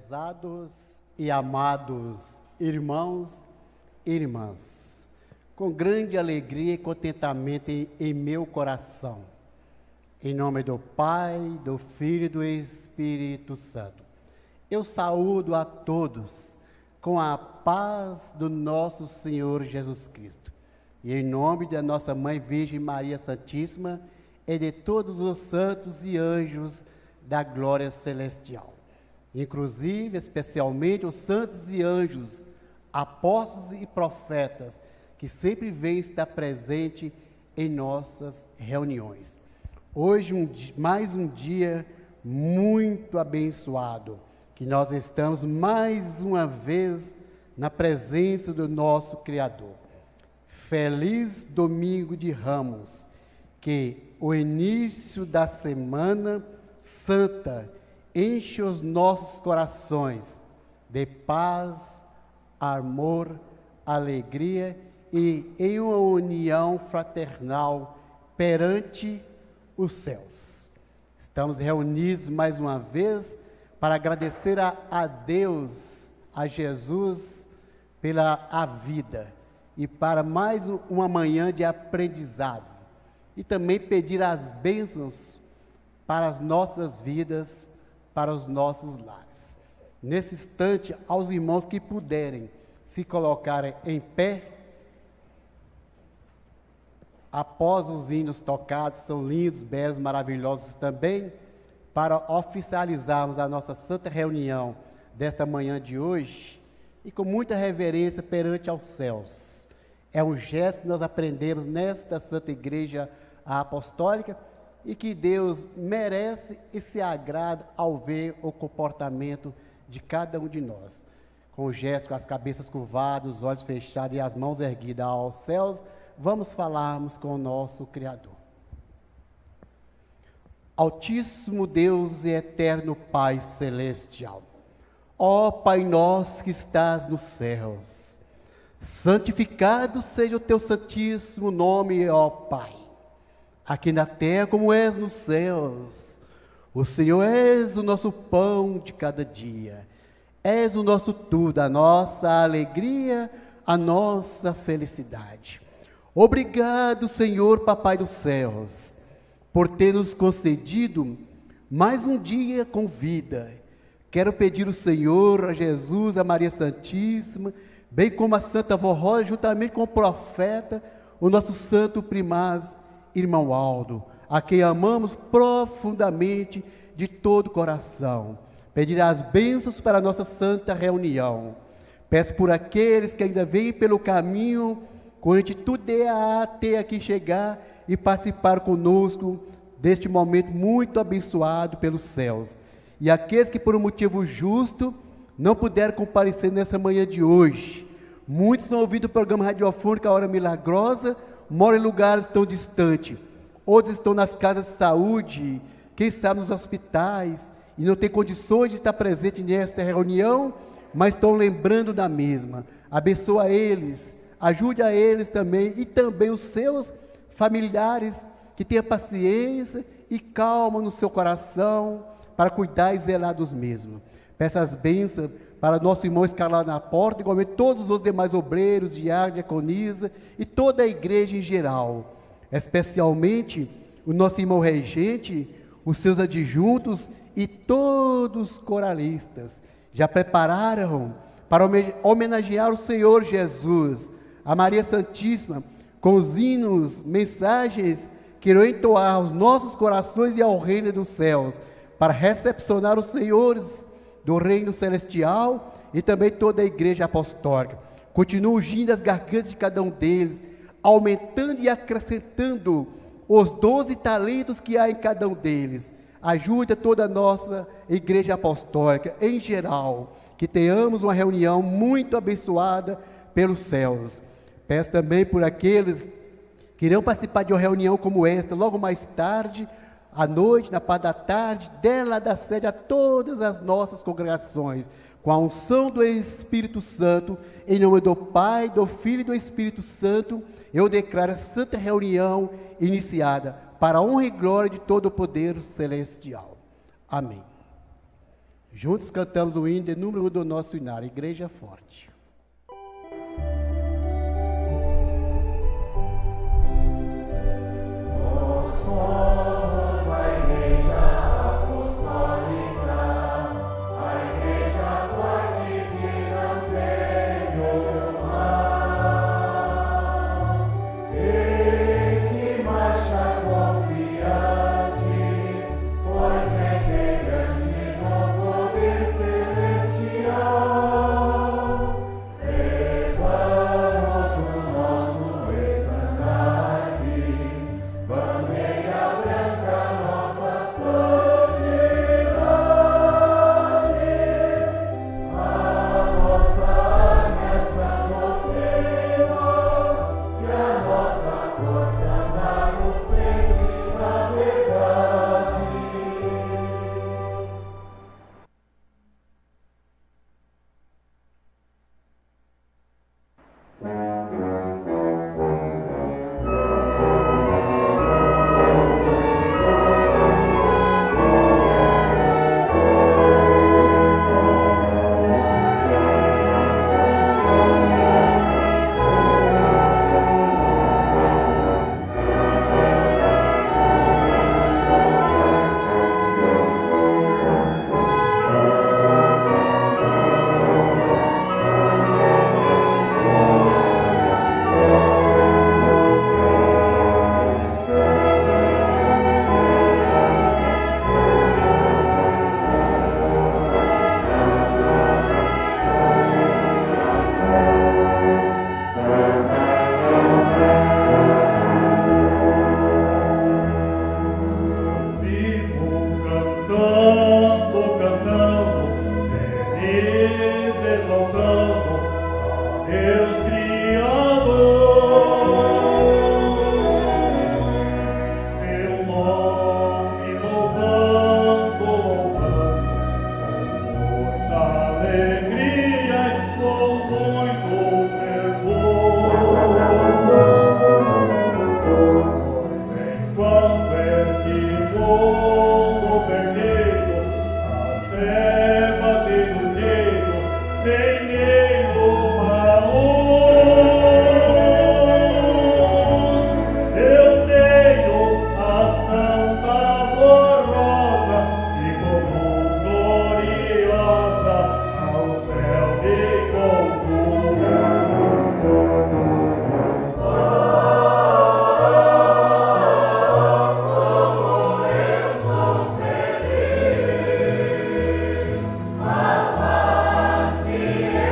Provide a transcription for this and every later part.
Prezados e amados irmãos e irmãs, com grande alegria e contentamento em meu coração, em nome do Pai, do Filho e do Espírito Santo, eu saúdo a todos com a paz do nosso Senhor Jesus Cristo, e em nome da nossa Mãe Virgem Maria Santíssima e de todos os santos e anjos da glória celestial. Inclusive, especialmente os santos e anjos, apóstolos e profetas, que sempre vêm estar presente em nossas reuniões. Hoje, mais um dia muito abençoado, que nós estamos mais uma vez na presença do nosso Criador. Feliz Domingo de Ramos, que o início da Semana Santa enche os nossos corações de paz, amor, alegria e em uma união fraternal perante os céus. Estamos reunidos mais uma vez para agradecer a Deus, a Jesus, pela a vida e para mais uma manhã de aprendizado e também pedir as bênçãos para as nossas vidas, para os nossos lares. Nesse instante, aos irmãos que puderem se colocarem em pé, após os hinos tocados, são lindos, belos, maravilhosos também, para oficializarmos a nossa santa reunião desta manhã de hoje, e com muita reverência perante aos céus. É um gesto que nós aprendemos nesta Santa Igreja Apostólica, e que Deus merece e se agrada ao ver o comportamento de cada um de nós. Com o gesto, com as cabeças curvadas, os olhos fechados e as mãos erguidas aos céus, vamos falarmos com o nosso Criador. Altíssimo Deus e eterno Pai celestial, ó Pai nosso que estás nos céus, santificado seja o teu santíssimo nome, ó Pai. Aqui na terra como és nos céus, o Senhor és o nosso pão de cada dia, és o nosso tudo, a nossa alegria, a nossa felicidade. Obrigado, Senhor, Papai dos céus, por ter nos concedido mais um dia com vida. Quero pedir ao Senhor, a Jesus, a Maria Santíssima, bem como a Santa Vó Rosa, juntamente com o profeta, o nosso santo primaz, irmão Aldo, a quem amamos profundamente de todo o coração. Pedir as bênçãos para a nossa santa reunião. Peço por aqueles que ainda vêm pelo caminho, com atitude até aqui chegar e participar conosco deste momento muito abençoado pelos céus. E aqueles que por um motivo justo não puderam comparecer nessa manhã de hoje. Muitos estão ouvindo o programa radiofônico A Hora Milagrosa, moram em lugares tão distantes, outros estão nas casas de saúde, quem sabe nos hospitais, e não tem condições de estar presente nesta reunião, mas estão lembrando da mesma. Abençoa eles, ajude a eles também, e também os seus familiares, que tenham paciência e calma no seu coração, para cuidar e zelar dos mesmos. Peço as bênçãos para nosso irmão escalado na porta, igualmente todos os demais obreiros, diáconos, diaconisa e toda a igreja em geral, especialmente o nosso irmão regente, os seus adjuntos e todos os coralistas. Já prepararam para homenagear o Senhor Jesus, a Maria Santíssima, com os hinos, mensagens que irão entoar aos nossos corações e ao reino dos céus, para recepcionar os senhores do reino celestial e também toda a igreja apostólica. Continua ungindo as gargantas de cada um deles, aumentando e acrescentando os 12 talentos que há em cada um deles. Ajuda toda a nossa igreja apostólica em geral, que tenhamos uma reunião muito abençoada pelos céus. Peço também por aqueles que irão participar de uma reunião como esta, logo mais tarde, à noite, na parte da tarde, dela da sede a todas as nossas congregações, com a unção do Espírito Santo, em nome do Pai, do Filho e do Espírito Santo, eu declaro essa santa reunião iniciada, para a honra e glória de todo o poder celestial. Amém. Juntos cantamos o hino de número 1 do nosso hinário, Igreja Forte. Yeah.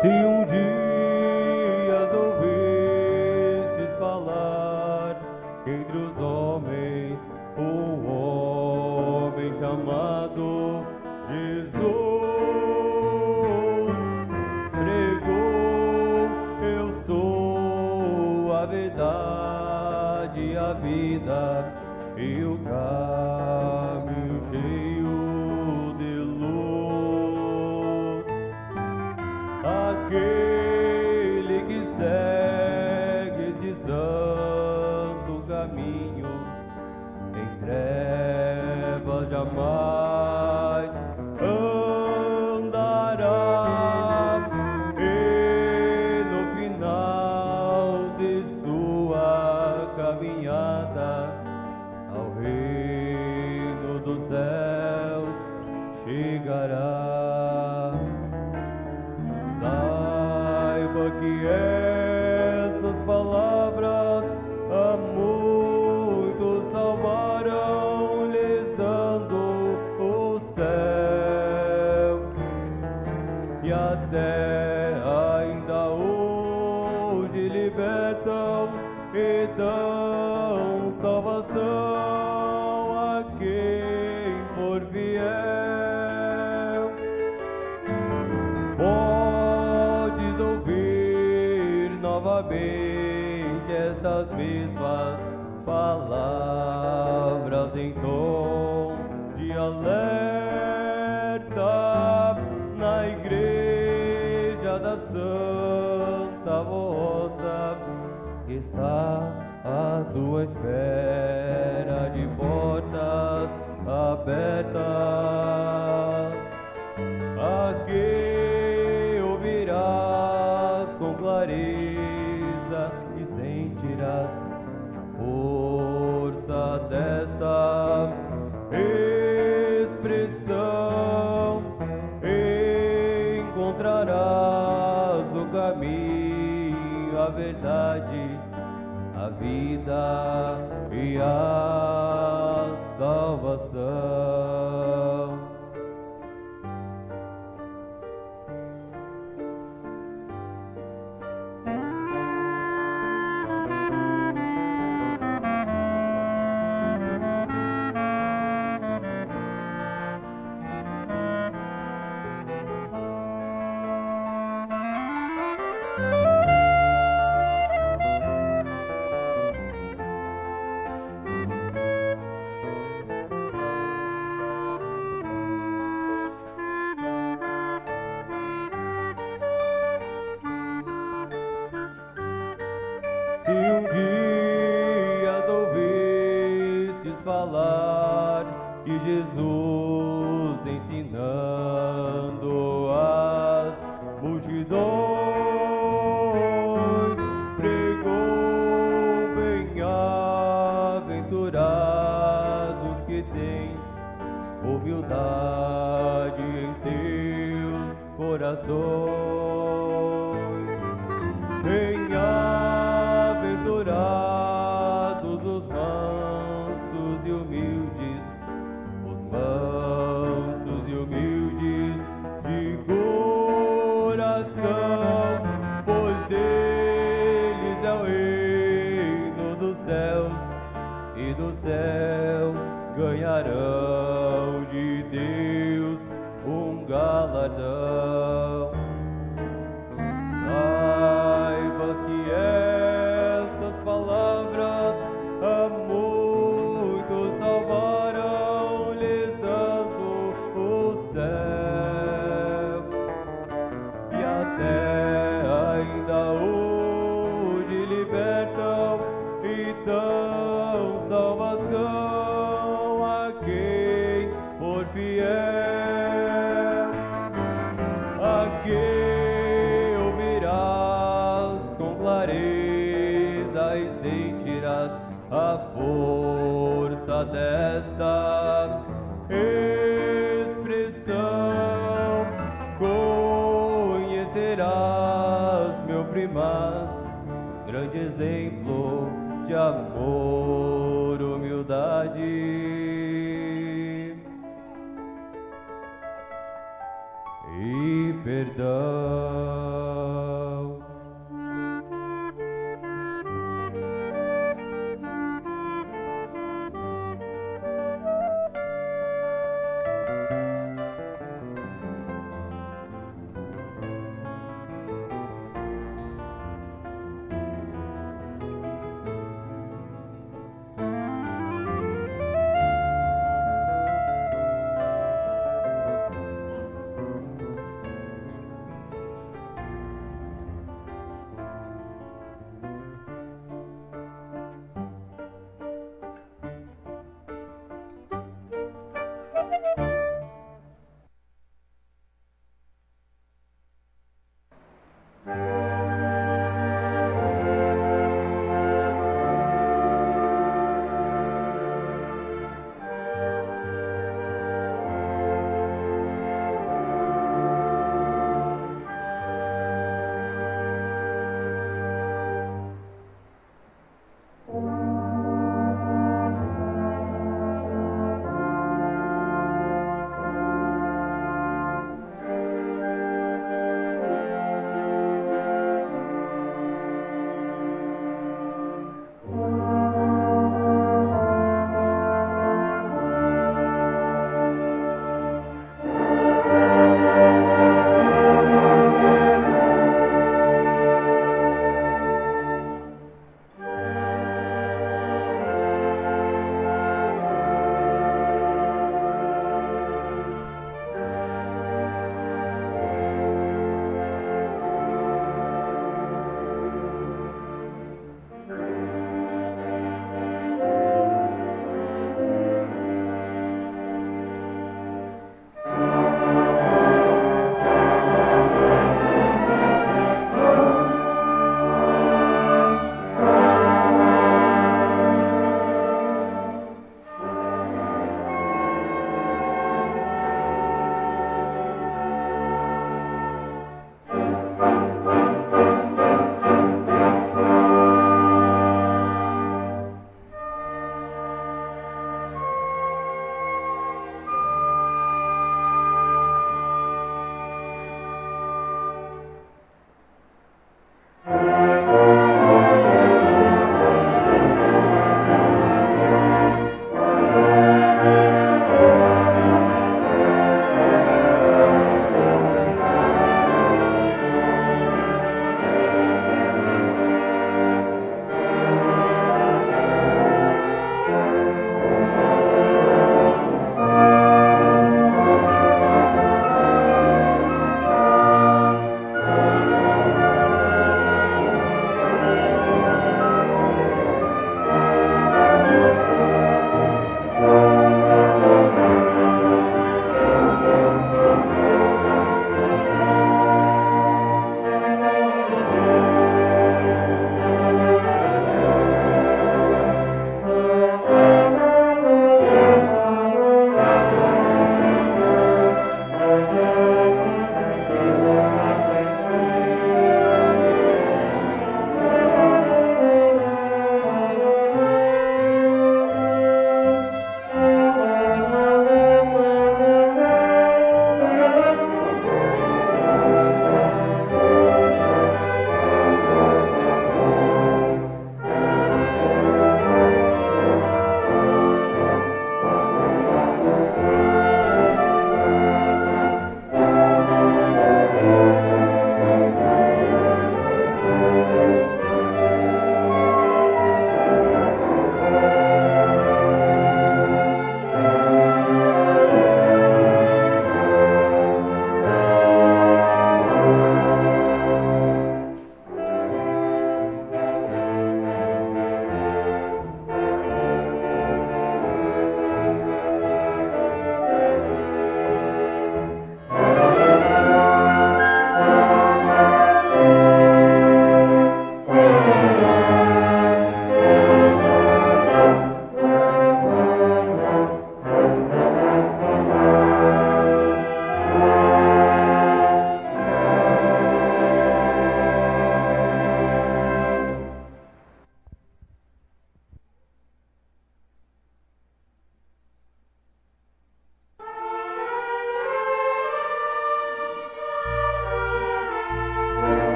Se um dia as ouvistes falar entre os homens, um homem chamado Jesus pregou: eu sou a verdade, a vida e o caminho cheio de luz. Aquele que segue esse santo caminho em trevas jamais andará, e no final de sua caminhada ao reino dos céus chegará. Saiba que estas palavras a muitos salvarão, lhes dando o céu e a terra ainda hoje libertam e dão salvação a quem for fiel. Podes ouvir novamente estas mesmas palavras em tom de alerta na igreja da Santa Vossa, que está à tua espera de portas abertas. Aqui ouvirás com clareza e sentirás a força desta expressão. Encontrarás o caminho, a verdade, a vida e a salvação. Se um dia as ouvistes falar que Jesus ensinando as multidões pregou: bem-aventurados que têm humildade em seus corações. Bem-aventurados os mansos e humildes, os mansos e humildes de coração, pois deles é o reino dos céus, e do céu ganharão de Deus um galardão. Saibas que estas palavras a muitos salvarão, lhes dando o céu e a terra ainda hoje libertam e dão salvação a quem for fiel. Aqui ouvirás com clareza e sentirás a força desta expressão. Conhecerás, meu primaz, grande exemplo de amor, humildade. e perdão.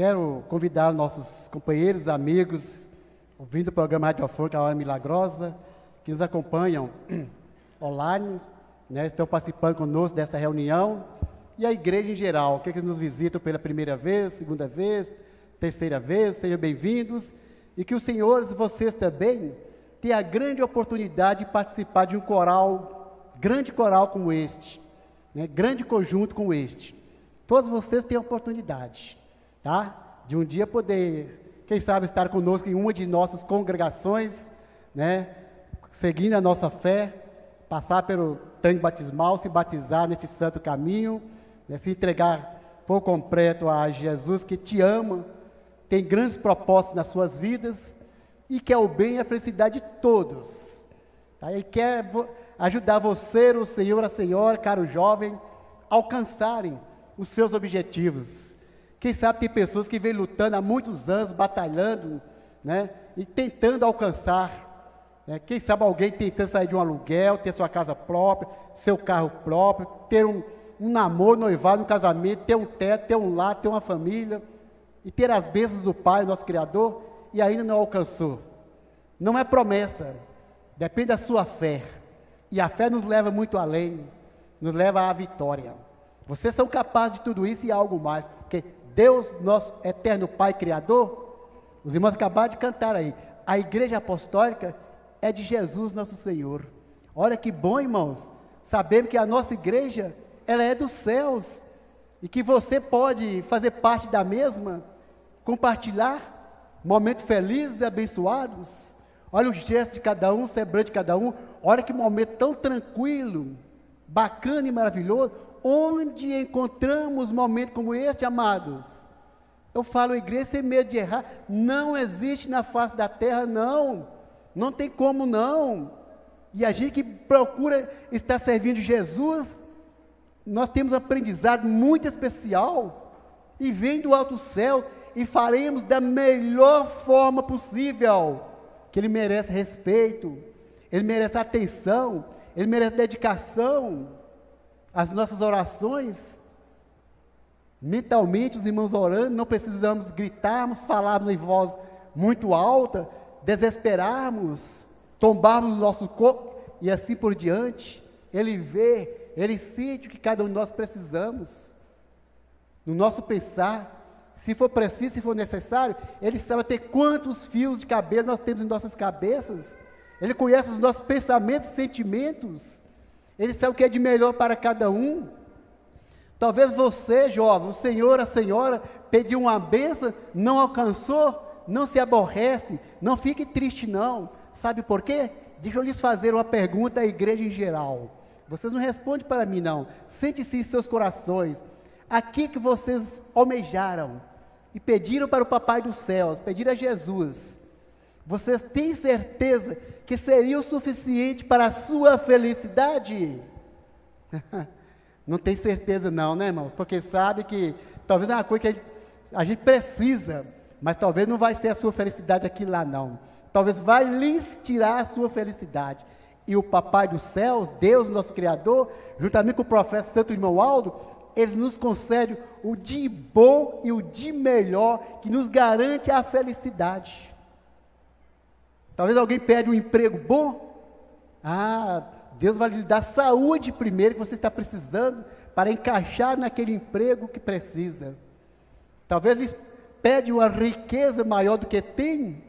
quero convidar nossos companheiros, amigos, ouvindo o programa radiofônico A Hora Milagrosa, que nos acompanham online, né, estão participando conosco dessa reunião, e a igreja em geral, que nos visitam pela primeira vez, segunda vez, terceira vez, sejam bem-vindos, e que os senhores e vocês também tenham a grande oportunidade de participar de um coral, grande coral como este, né, grande conjunto como este. Todos vocês têm a oportunidade, tá? De um dia poder, quem sabe, estar conosco em uma de nossas congregações, né? Seguindo a nossa fé, passar pelo tanque batismal, se batizar neste santo caminho, né? Se entregar por completo a Jesus que te ama, tem grandes propósitos nas suas vidas e quer o bem e a felicidade de todos. Tá? Ele quer ajudar você, o senhor, a senhora, caro jovem, a alcançarem os seus objetivos. Quem sabe tem pessoas que vêm lutando há muitos anos, batalhando, né, e tentando alcançar, né, quem sabe alguém tentando sair de um aluguel, ter sua casa própria, seu carro próprio, ter um namoro, noivado, um casamento, ter um teto, ter um lar, ter uma família, e ter as bênçãos do Pai, nosso Criador, e ainda não alcançou. Não é promessa, depende da sua fé, e a fé nos leva muito além, nos leva à vitória. Vocês são capazes de tudo isso e algo mais, porque Deus, nosso eterno Pai Criador, os irmãos acabaram de cantar aí, a igreja apostólica é de Jesus nosso Senhor. Olha que bom, irmãos, sabemos que a nossa igreja, ela é dos céus, e que você pode fazer parte da mesma, compartilhar momentos felizes e abençoados. Olha o gesto de cada um, o semblante de cada um, olha que momento tão tranquilo, bacana e maravilhoso, onde encontramos momentos como este, amados. Eu falo, igreja, sem medo de errar, não existe na face da terra, não tem como não, e a gente que procura estar servindo Jesus, nós temos um aprendizado muito especial, e vem do alto céus, e faremos da melhor forma possível, que Ele merece respeito, Ele merece atenção, Ele merece dedicação. As nossas orações, mentalmente os irmãos orando, não precisamos gritarmos, falarmos em voz muito alta, desesperarmos, tombarmos o nosso corpo e assim por diante. Ele vê, Ele sente o que cada um de nós precisamos. No nosso pensar, se for preciso, se for necessário, Ele sabe até quantos fios de cabelo nós temos em nossas cabeças. Ele conhece os nossos pensamentos e sentimentos. Ele sabe o que é de melhor para cada um. Talvez você, jovem, o senhor, a senhora, pediu uma bênção, não alcançou, não se aborrece, não fique triste não. Sabe por quê? Deixa eu lhes fazer uma pergunta à igreja em geral. Vocês não respondem para mim não. Sente-se em seus corações. Aqui que vocês almejaram e pediram para o Papai dos Céus, pediram a Jesus. Vocês têm certeza que seria o suficiente para a sua felicidade? Não tem certeza não, né, irmão? Porque sabe que talvez é uma coisa que a gente precisa, mas talvez não vai ser a sua felicidade aqui lá não. Talvez vai lhes tirar a sua felicidade. E o Papai dos Céus, Deus, nosso Criador, juntamente com o profeta Santo Irmão Aldo, eles nos concedem o de bom e o de melhor, que nos garante a felicidade. Talvez alguém pede um emprego bom, Deus vai lhes dar saúde primeiro, que você está precisando, para encaixar naquele emprego que precisa. Talvez lhes pede uma riqueza maior do que tem,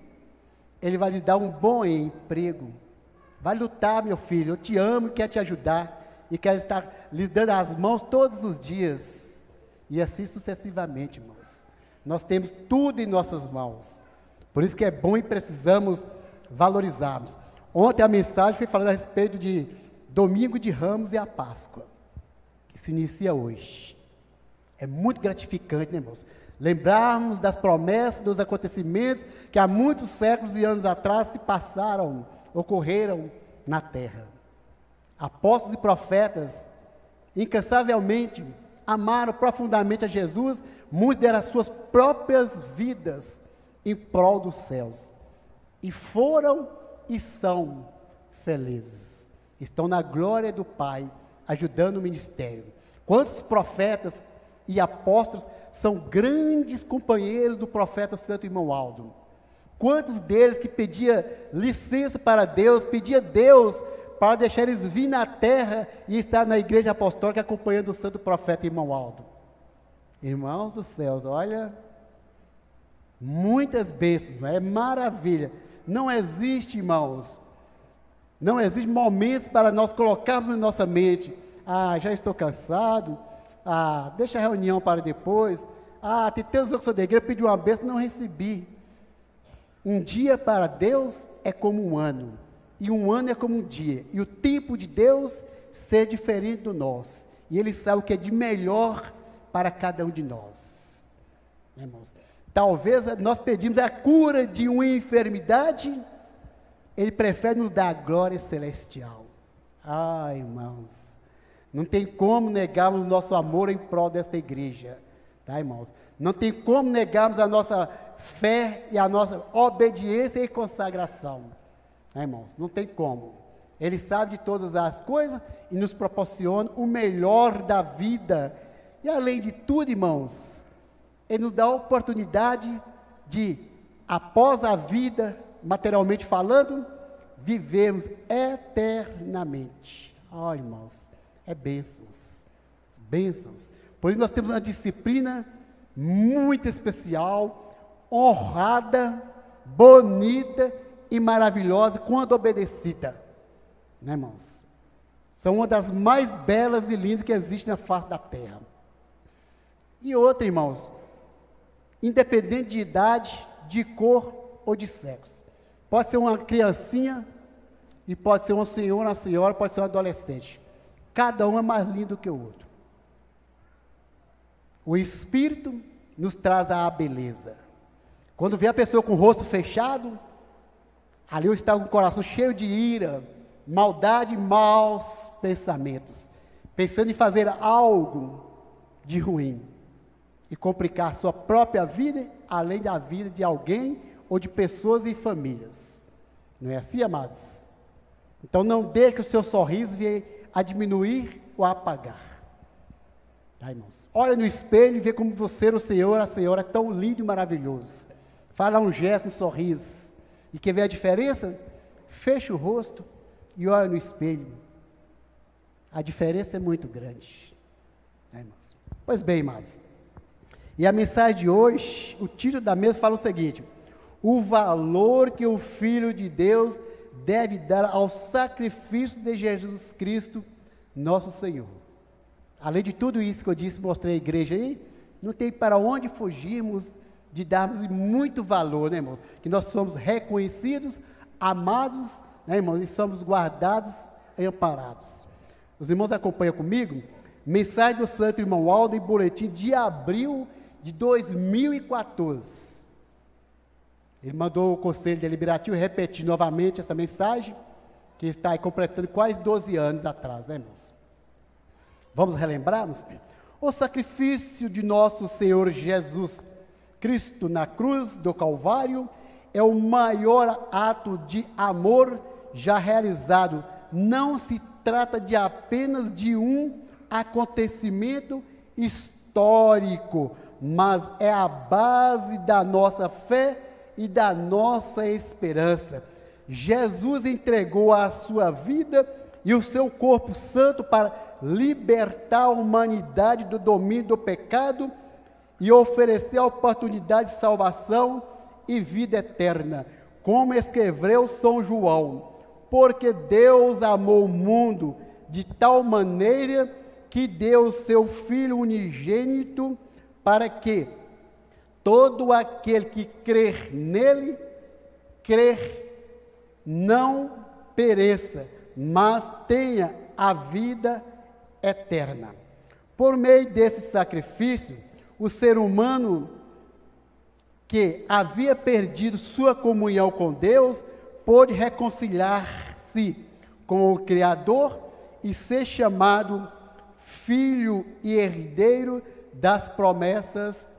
Ele vai lhes dar um bom emprego. Vai lutar, meu filho, eu te amo e quero te ajudar, e quero estar lhes dando as mãos todos os dias, e assim sucessivamente, irmãos. Nós temos tudo em nossas mãos, por isso que é bom e precisamos valorizarmos. Ontem a mensagem foi falando a respeito de Domingo de Ramos e a Páscoa, que se inicia hoje. É muito gratificante, né, irmãos? Lembrarmos das promessas, dos acontecimentos que há muitos séculos e anos atrás se passaram, ocorreram na terra. Apóstolos e profetas, incansavelmente, amaram profundamente a Jesus, muitos deram as suas próprias vidas em prol dos céus. E foram e são felizes. Estão na glória do Pai, ajudando o ministério. Quantos profetas e apóstolos são grandes companheiros do profeta Santo Irmão Aldo. Quantos deles que pedia licença para Deus, pedia Deus para deixar eles vir na terra e estar na igreja apostólica acompanhando o santo profeta Irmão Aldo. Irmãos dos céus, olha, muitas bênçãos, é maravilha. Não existe, irmãos, não existe momentos para nós colocarmos em nossa mente, já estou cansado, deixa a reunião para depois, tem tantos outros que sou da igreja, pedi uma bênção, não recebi. Um dia para Deus é como um ano, e um ano é como um dia, e o tempo de Deus ser diferente do nosso, e Ele sabe o que é de melhor para cada um de nós, irmãos. Talvez nós pedimos a cura de uma enfermidade, Ele prefere nos dar a glória celestial. Irmãos, não tem como negarmos nosso amor em prol desta igreja, tá, irmãos? Não tem como negarmos a nossa fé e a nossa obediência e consagração, tá, irmãos? Não tem como. Ele sabe de todas as coisas e nos proporciona o melhor da vida. E além de tudo, irmãos, Ele nos dá a oportunidade de, após a vida, materialmente falando, vivemos eternamente. Irmãos, é bênçãos, bênçãos. Por isso nós temos uma disciplina muito especial, honrada, bonita e maravilhosa, quando obedecida, né, irmãos? São uma das mais belas e lindas que existe na face da terra. E outra, irmãos, independente de idade, de cor ou de sexo. Pode ser uma criancinha, e pode ser um senhor, uma senhora, pode ser um adolescente. Cada um é mais lindo que o outro. O Espírito nos traz a beleza. Quando vê a pessoa com o rosto fechado, ali está com o coração cheio de ira, maldade e maus pensamentos, pensando em fazer algo de ruim e complicar a sua própria vida, além da vida de alguém ou de pessoas e famílias. Não é assim, amados? Então não deixe que o seu sorriso venha a diminuir ou a apagar. Tá, irmãos? Olha no espelho e vê como você, o Senhor, a Senhora, é tão lindo e maravilhoso. Fala um gesto, um sorriso. E quer ver a diferença? Fecha o rosto e olha no espelho. A diferença é muito grande. Tá, irmãos? Pois bem, amados. E a mensagem de hoje, o título da mesa fala o seguinte: o valor que o Filho de Deus deve dar ao sacrifício de Jesus Cristo, nosso Senhor. Além de tudo isso que eu disse, mostrei a igreja aí, não tem para onde fugirmos de darmos muito valor, né, irmãos? Que nós somos reconhecidos, amados, né, irmãos? E somos guardados e amparados. Os irmãos acompanham comigo? Mensagem do Santo Irmão Aldo em boletim de abril de 2014. Ele mandou o Conselho Deliberativo repetir novamente esta mensagem, que está aí completando quase 12 anos atrás, né, irmãos? Vamos relembrar-nos? O sacrifício de nosso Senhor Jesus Cristo na cruz do Calvário é o maior ato de amor já realizado. Não se trata de apenas de um acontecimento histórico, mas é a base da nossa fé e da nossa esperança. Jesus entregou a sua vida e o seu corpo santo para libertar a humanidade do domínio do pecado e oferecer a oportunidade de salvação e vida eterna. Como escreveu São João: porque Deus amou o mundo de tal maneira que deu o seu Filho unigênito, para que todo aquele que crer nele, não pereça, mas tenha a vida eterna. Por meio desse sacrifício, o ser humano que havia perdido sua comunhão com Deus, pôde reconciliar-se com o Criador e ser chamado filho e herdeiro das promessas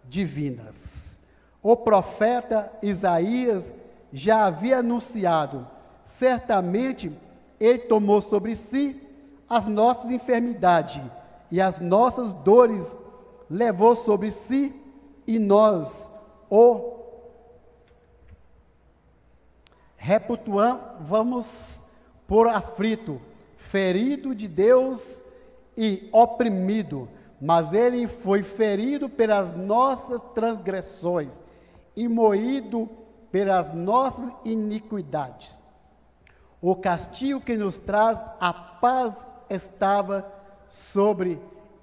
divinas. O profeta Isaías já havia anunciado: certamente ele tomou sobre si as nossas enfermidades e as nossas dores levou sobre si e nós o reputávamos por aflito, ferido de Deus e oprimido, mas ele foi ferido pelas nossas transgressões e moído pelas nossas iniquidades. O castigo que nos traz a paz estava sobre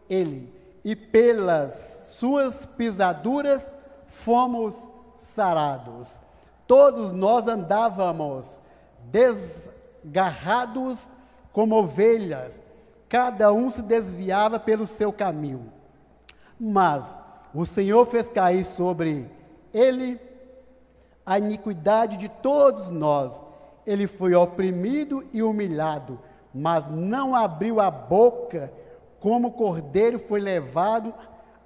ele, e pelas suas pisaduras fomos sarados. Todos nós andávamos desgarrados como ovelhas, cada um se desviava pelo seu caminho. Mas o Senhor fez cair sobre ele a iniquidade de todos nós. Ele foi oprimido e humilhado, mas não abriu a boca. Como cordeiro foi levado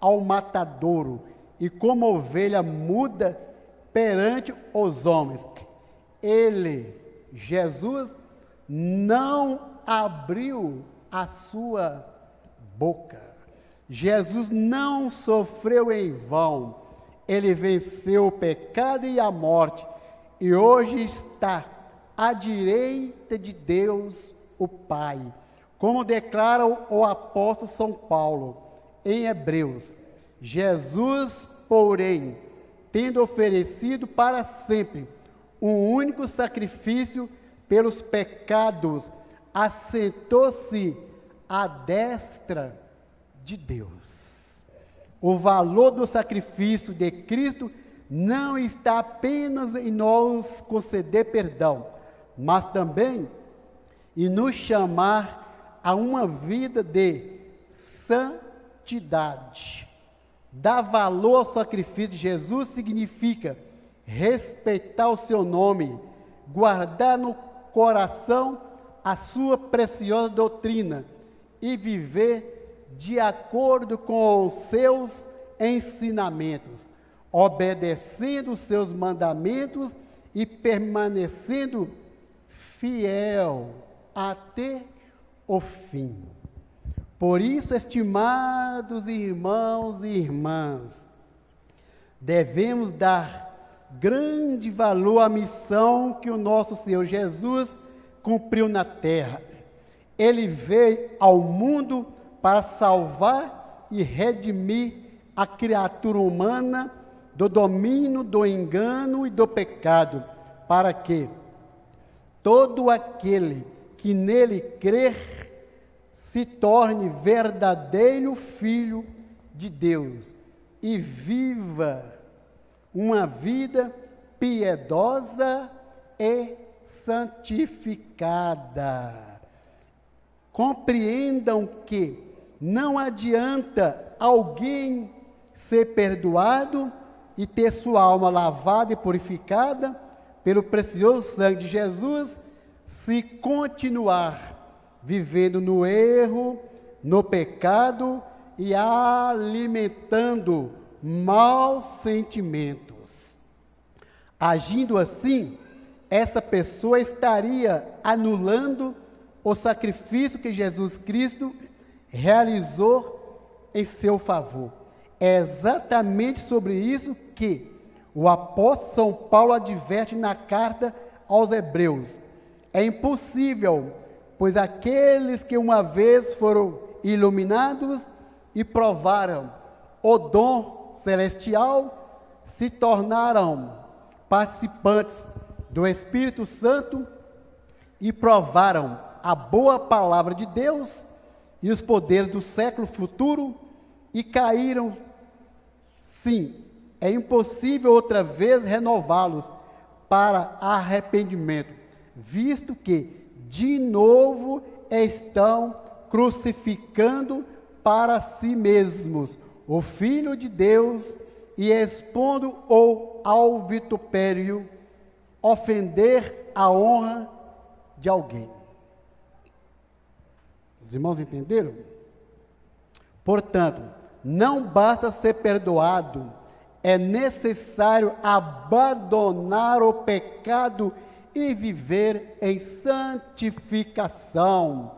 ao matadouro, e como ovelha muda perante os homens. Ele, Jesus, não abriu a sua boca. Jesus não sofreu em vão. Ele venceu o pecado e a morte, e hoje está à direita de Deus, o Pai. Como declara o apóstolo São Paulo em Hebreus: Jesus, porém, tendo oferecido para sempre um único sacrifício pelos pecados, assentou-se à destra de Deus. O valor do sacrifício de Cristo não está apenas em nos conceder perdão, mas também em nos chamar a uma vida de santidade. Dar valor ao sacrifício de Jesus significa respeitar o seu nome, guardar no coração a sua preciosa doutrina e viver de acordo com os seus ensinamentos, obedecendo os seus mandamentos e permanecendo fiel até o fim. Por isso, estimados irmãos e irmãs, devemos dar grande valor à missão que o nosso Senhor Jesus cumpriu na terra. Ele veio ao mundo para salvar e redimir a criatura humana do domínio, do engano e do pecado, para que todo aquele que nele crer se torne verdadeiro filho de Deus e viva uma vida piedosa e santificada. Compreendam que não adianta alguém ser perdoado e ter sua alma lavada e purificada pelo precioso sangue de Jesus, se continuar vivendo no erro, no pecado e alimentando maus sentimentos. Agindo assim, essa pessoa estaria anulando o sacrifício que Jesus Cristo realizou em seu favor. É exatamente sobre isso que o apóstolo São Paulo adverte na carta aos Hebreus. É impossível, pois aqueles que uma vez foram iluminados e provaram o dom celestial, se tornaram participantes do Espírito Santo e provaram a boa palavra de Deus e os poderes do século futuro e caíram. Sim, é impossível outra vez renová-los para arrependimento, visto que de novo estão crucificando para si mesmos o Filho de Deus e expondo-o ao vitupério, ofender a honra de alguém. Os irmãos entenderam? Portanto, não basta ser perdoado, é necessário abandonar o pecado e viver em santificação.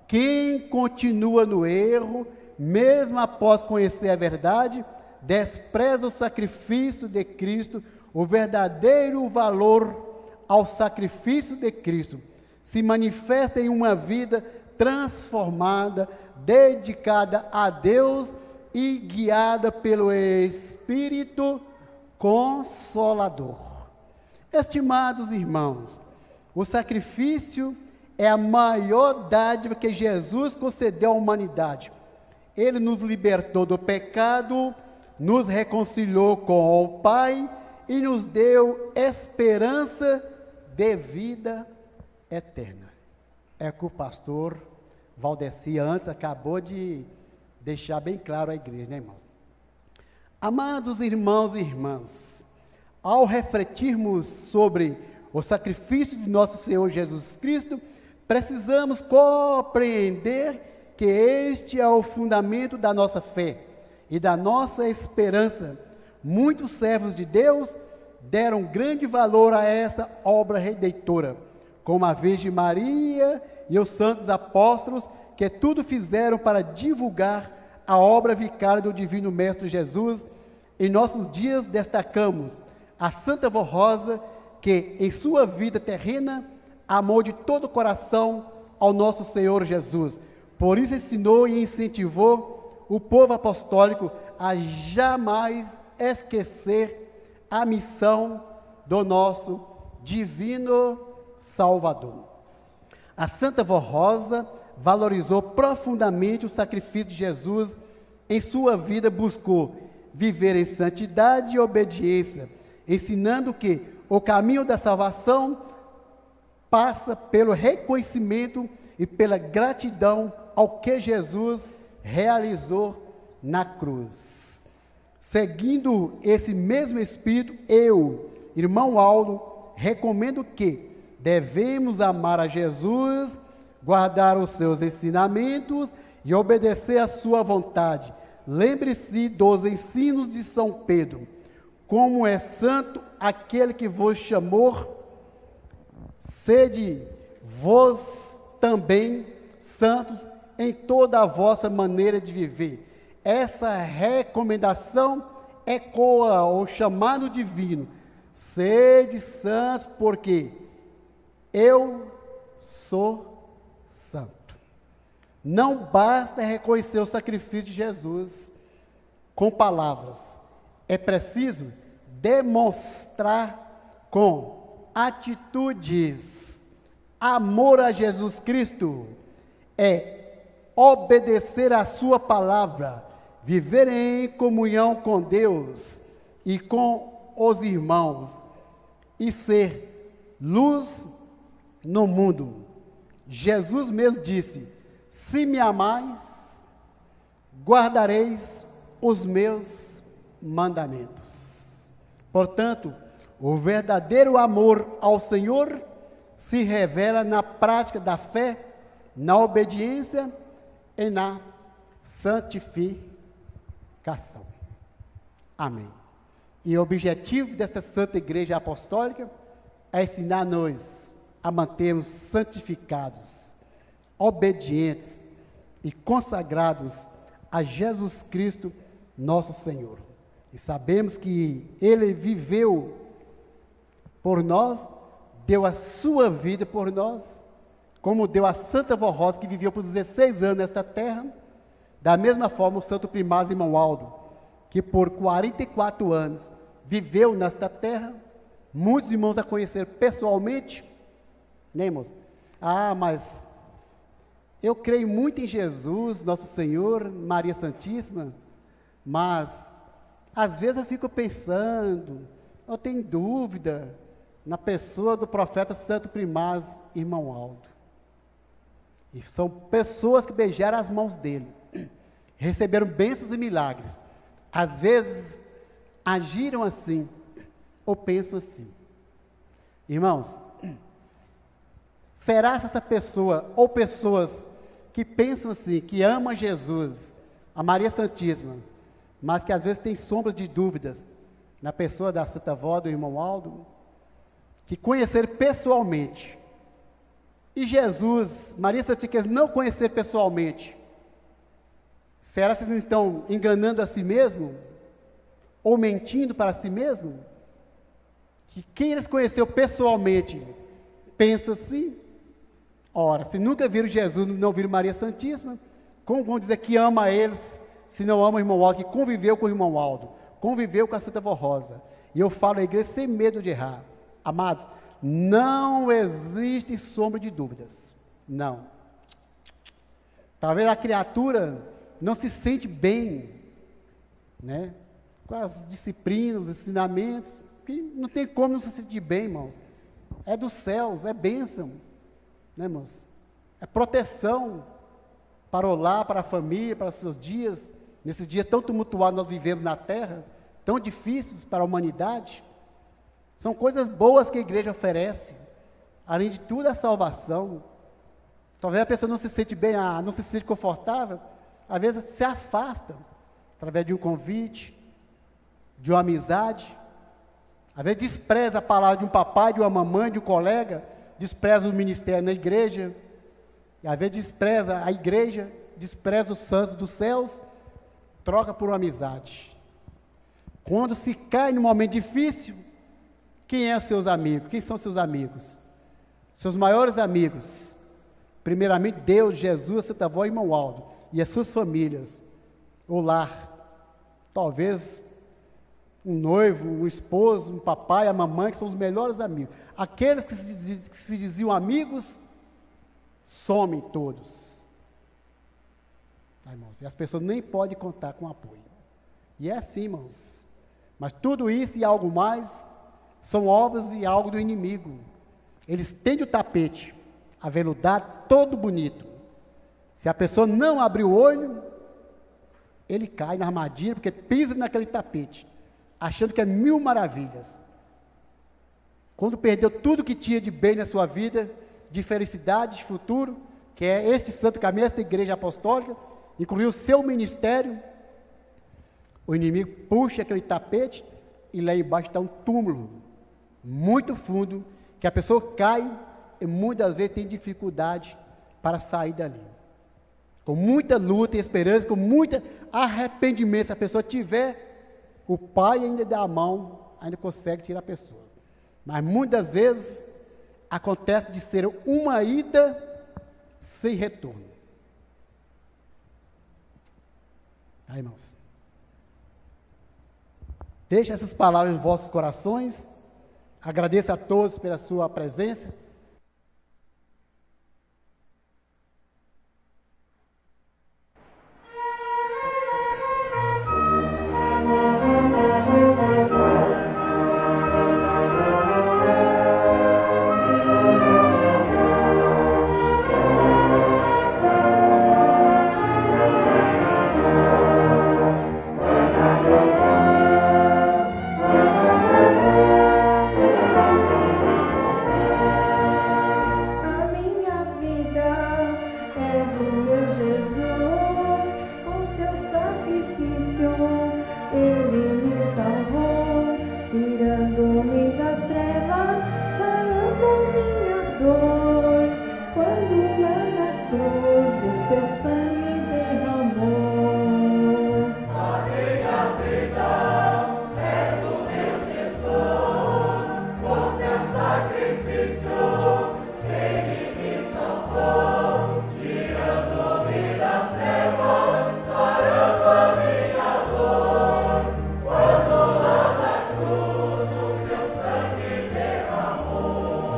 Quem continua no erro mesmo após conhecer a verdade, despreza o sacrifício de Cristo, o verdadeiro valor ao sacrifício de Cristo se manifesta em uma vida transformada, dedicada a Deus e guiada pelo Espírito Consolador. Estimados irmãos, o sacrifício é a maior dádiva que Jesus concedeu à humanidade. Ele nos libertou do pecado, nos reconciliou com o Pai e nos deu esperança de vida eterna. É que o pastor Valdeci antes acabou de deixar bem claro à igreja, né, irmãos? Amados irmãos e irmãs, ao refletirmos sobre o sacrifício de nosso Senhor Jesus Cristo, precisamos compreender que este é o fundamento da nossa fé e da nossa esperança. Muitos servos de Deus deram grande valor a essa obra redentora, como a Virgem Maria e os santos apóstolos, que tudo fizeram para divulgar a obra vicária do Divino Mestre Jesus. Em nossos dias destacamos a Santa Vó Rosa, que em sua vida terrena amou de todo o coração ao nosso Senhor Jesus. Por isso ensinou e incentivou o povo apostólico a jamais esquecer a missão do nosso Divino Salvador. A Santa Vó Rosa valorizou profundamente o sacrifício de Jesus. Em sua vida buscou viver em santidade e obediência, ensinando que o caminho da salvação passa pelo reconhecimento e pela gratidão ao que Jesus realizou na cruz. Seguindo esse mesmo espírito, eu, irmão Aldo, recomendo que devemos amar a Jesus, guardar os seus ensinamentos e obedecer à sua vontade. Lembre-se dos ensinos de São Pedro: como é santo aquele que vos chamou, sede vós também santos em toda a vossa maneira de viver. Essa recomendação ecoa o chamado divino: sede santos, porque eu sou santo. Não basta reconhecer o sacrifício de Jesus com palavras, é preciso demonstrar com atitudes. Amor a Jesus Cristo é obedecer a sua palavra, viver em comunhão com Deus e com os irmãos e ser luz no mundo. Jesus mesmo disse: se me amais, guardareis os meus mandamentos. Portanto, o verdadeiro amor ao Senhor se revela na prática da fé, na obediência e na santificação. Amém. E o objetivo desta Santa Igreja Apostólica é ensinar-nos a mantermos santificados, obedientes e consagrados a Jesus Cristo, nosso Senhor. E sabemos que Ele viveu por nós, deu a sua vida por nós, como deu a Santa Vó Rosa, que viveu por 16 anos nesta terra. Da mesma forma, o Santo Primaz Irmão Aldo, que por 44 anos viveu nesta terra. Muitos irmãos a conheceram pessoalmente, né, irmãos? Ah, mas eu creio muito em Jesus, nosso Senhor, Maria Santíssima, mas às vezes eu fico pensando, eu tenho dúvida na pessoa do profeta Santo Primaz Irmão Aldo. E são pessoas que beijaram as mãos dele, receberam bênçãos e milagres. Às vezes agiram assim, ou pensam assim. Irmãos, será essa pessoa, ou pessoas que pensam assim, que amam Jesus, a Maria Santíssima, mas que às vezes tem sombras de dúvidas na pessoa da Santa Vó, do Irmão Aldo, que conheceram pessoalmente, e Jesus, Maria Santíssima, não conhecer pessoalmente, Será que vocês não estão enganando a si mesmo? Ou mentindo para si mesmo? Que quem eles conheceu pessoalmente pensa assim? Ora, se nunca viram Jesus, não viram Maria Santíssima, como vão dizer que ama eles, se não ama o irmão Aldo, que conviveu com o irmão Aldo, conviveu com a Santa Vó Rosa? E eu falo à igreja sem medo de errar. Amados, não existe sombra de dúvidas. Não. Talvez a criatura não se sente bem, né, com as disciplinas, os ensinamentos, que não tem como não se sentir bem, irmãos. É dos céus, é bênção, né, irmãos? É proteção para o lar, para a família, para os seus dias, nesses dias tão tumultuados nós vivemos na terra, tão difíceis para a humanidade. São coisas boas que a igreja oferece, além de tudo a salvação. Talvez a pessoa não se sente bem, não se sente confortável, às vezes se afasta, através de um convite, de uma amizade, às vezes despreza a palavra de um papai, de uma mamãe, de um colega, despreza o ministério na igreja, e às vezes despreza a igreja, despreza os santos dos céus, troca por uma amizade. Quando se cai num momento difícil, quem é seus amigos? Quem são seus amigos? Seus maiores amigos, primeiramente Deus, Jesus, a Santa Vó e irmão Aldo, e as suas famílias, o lar, talvez um noivo, um esposo, um papai, a mamãe, que são os melhores amigos. Aqueles que se diziam amigos, somem todos. Tá, irmãos? E as pessoas nem podem contar com apoio. E é assim, irmãos. Mas tudo isso e algo mais são obras e algo do inimigo. Eles tendem o tapete aveludado, todo bonito. Se a pessoa não abrir o olho, ele cai na armadilha, porque pisa naquele tapete, achando que é mil maravilhas. Quando perdeu tudo que tinha de bem na sua vida, de felicidade, de futuro, que é este santo caminho, esta igreja apostólica, incluiu o seu ministério, o inimigo puxa aquele tapete e lá embaixo está um túmulo muito fundo, que a pessoa cai e muitas vezes tem dificuldade para sair dali. Com muita luta e esperança, com muito arrependimento, se a pessoa tiver, o Pai ainda dá a mão, ainda consegue tirar a pessoa. Mas muitas vezes acontece de ser uma ida sem retorno. Aí, irmãos, deixe essas palavras em vossos corações. Agradeço a todos pela sua presença.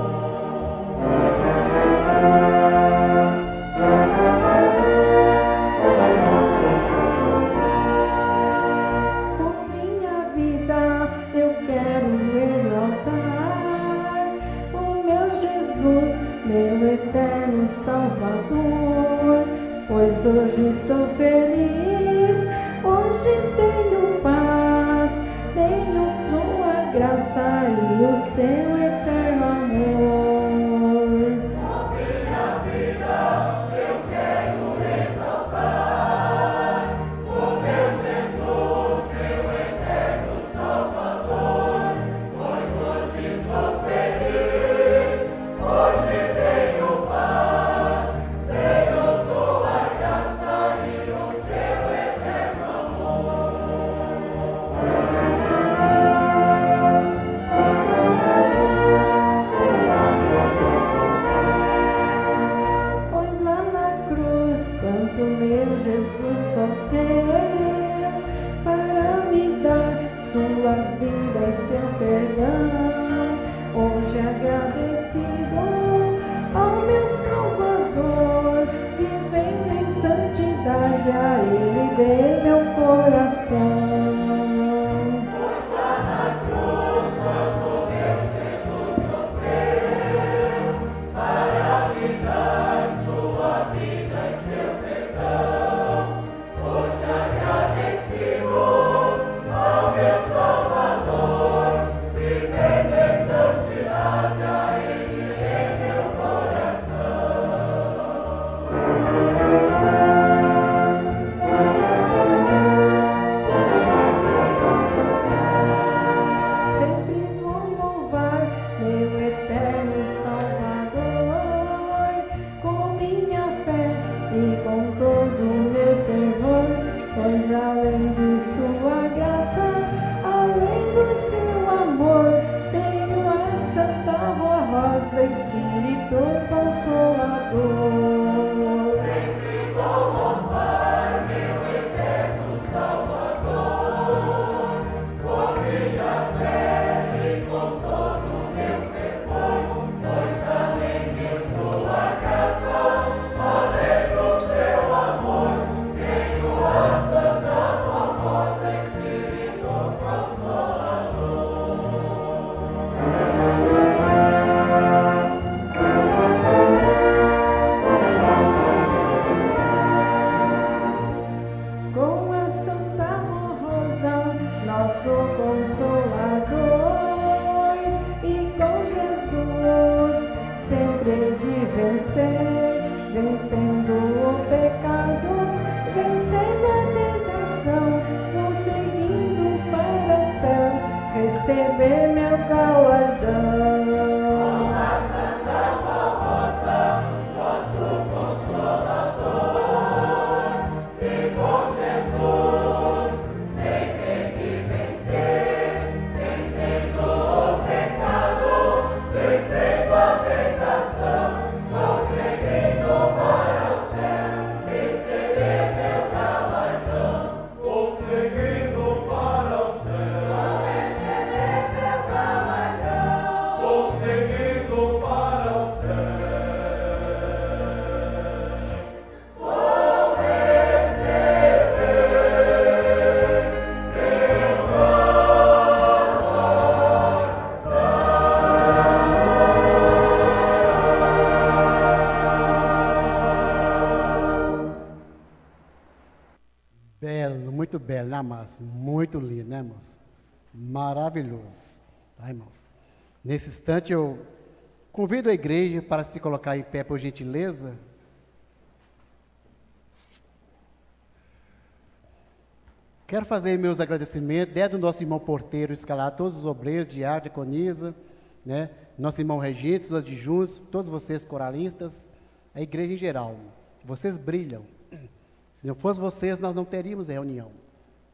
Seu a Ele dei meu coração. Muito belo, né, irmãos? Muito lindo, né, irmãos? Maravilhoso, tá, irmãos? Nesse instante eu convido a igreja para se colocar em pé, por gentileza. Quero fazer meus agradecimentos, desde o nosso irmão porteiro, escalar todos os obreiros, diácono, diaconisa, né? Nosso irmão regente, os adjuntos, todos vocês coralistas, a igreja em geral. Vocês brilham. Se não fosse vocês, nós não teríamos reunião.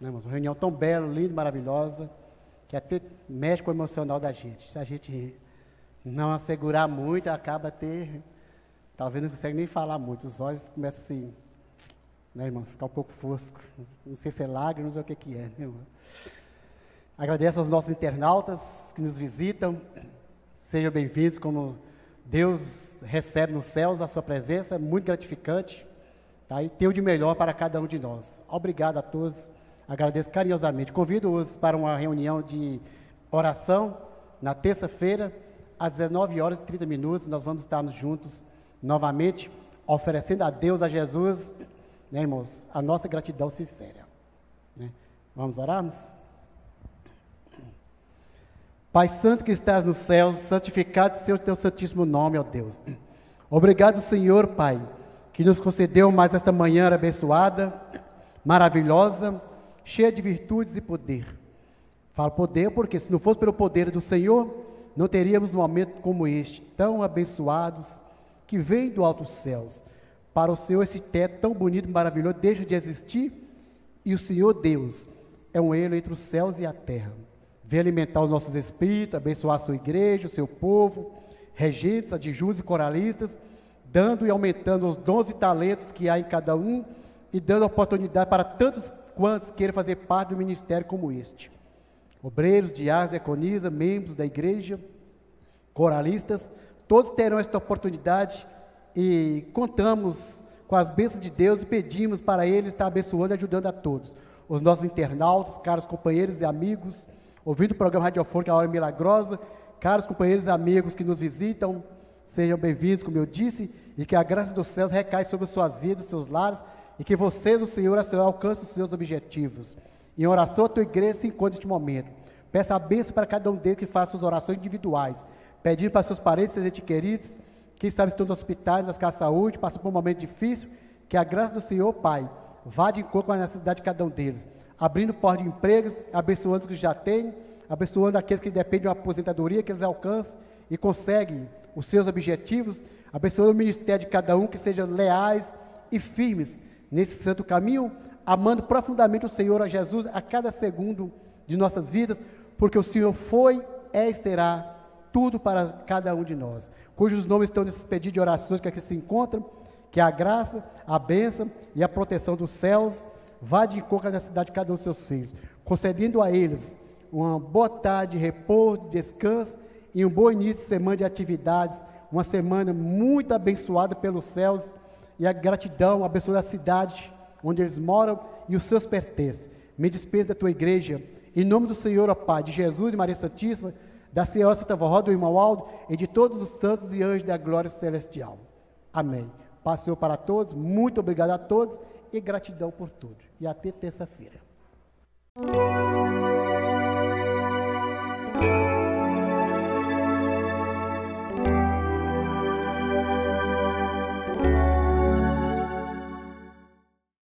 Né, uma reunião tão bela, linda, maravilhosa, que até mexe com o emocional da gente. Se a gente não assegurar muito, acaba talvez não consegue nem falar muito. Os olhos começam assim, né, irmão, ficar um pouco fosco. Não sei se é lágrimas ou o que é, né, irmão? Agradeço aos nossos internautas que nos visitam. Sejam bem-vindos, como Deus recebe nos céus a sua presença, é muito gratificante. Tá? E tem o de melhor para cada um de nós. Obrigado a todos, agradeço carinhosamente. Convido-os para uma reunião de oração na terça-feira, às 19h30, nós vamos estarmos juntos novamente, oferecendo a Deus, a Jesus, né, irmãos, a nossa gratidão sincera. Né? Vamos orarmos? Pai Santo que estás nos céus, santificado seja o teu santíssimo nome, ó Deus. Obrigado, Senhor, Pai, que nos concedeu mais esta manhã abençoada, maravilhosa, cheia de virtudes e poder. Falo poder porque se não fosse pelo poder do Senhor, não teríamos um momento como este, tão abençoados, que vem do alto dos céus. Para o Senhor esse teto tão bonito e maravilhoso deixa de existir, e o Senhor Deus é um elo entre os céus e a terra. Vem alimentar os nossos espíritos, abençoar a sua igreja, o seu povo, regentes, adjuntos e coralistas, dando e aumentando os dons e talentos que há em cada um e dando oportunidade para tantos quantos queiram fazer parte do ministério como este. Obreiros, diáconos, diaconisa, membros da igreja, coralistas, todos terão esta oportunidade e contamos com as bênçãos de Deus e pedimos para Ele estar abençoando e ajudando a todos. Os nossos internautas, caros companheiros e amigos, ouvindo o programa radiofônico A Hora Milagrosa, caros companheiros e amigos que nos visitam, sejam bem-vindos, como eu disse, e que a graça dos céus recaia sobre suas vidas, seus lares, e que vocês, o Senhor alcancem os seus objetivos. Em oração, a tua igreja se encontra neste momento. Peça a bênção para cada um deles que faça suas orações individuais, pedindo para seus parentes, seus entes queridos, quem sabe estão nos hospitais, nas casas de saúde, passam por um momento difícil, que a graça do Senhor, Pai, vá de encontro com a necessidade de cada um deles, abrindo portas de empregos, abençoando os que já têm, abençoando aqueles que dependem de uma aposentadoria, que eles alcancem e conseguem os seus objetivos, abençoando o ministério de cada um, que sejam leais e firmes nesse santo caminho, amando profundamente o Senhor, a Jesus, a cada segundo de nossas vidas, porque o Senhor foi, é e será tudo para cada um de nós, cujos nomes estão nesses pedidos de orações que aqui se encontram, que a graça, a bênção e a proteção dos céus vá de encontro à necessidade de cada um dos seus filhos, concedendo a eles uma boa tarde, repouso, descanso e um bom início de semana de atividades, uma semana muito abençoada pelos céus, e a gratidão, abençoando a cidade onde eles moram e os seus pertences. Me despeço da tua igreja, em nome do Senhor, ó Pai, de Jesus e Maria Santíssima, da Senhora Santa Vó, do irmão Aldo e de todos os santos e anjos da glória celestial. Amém. Paz, Senhor, para todos, muito obrigado a todos e gratidão por tudo. E até terça-feira.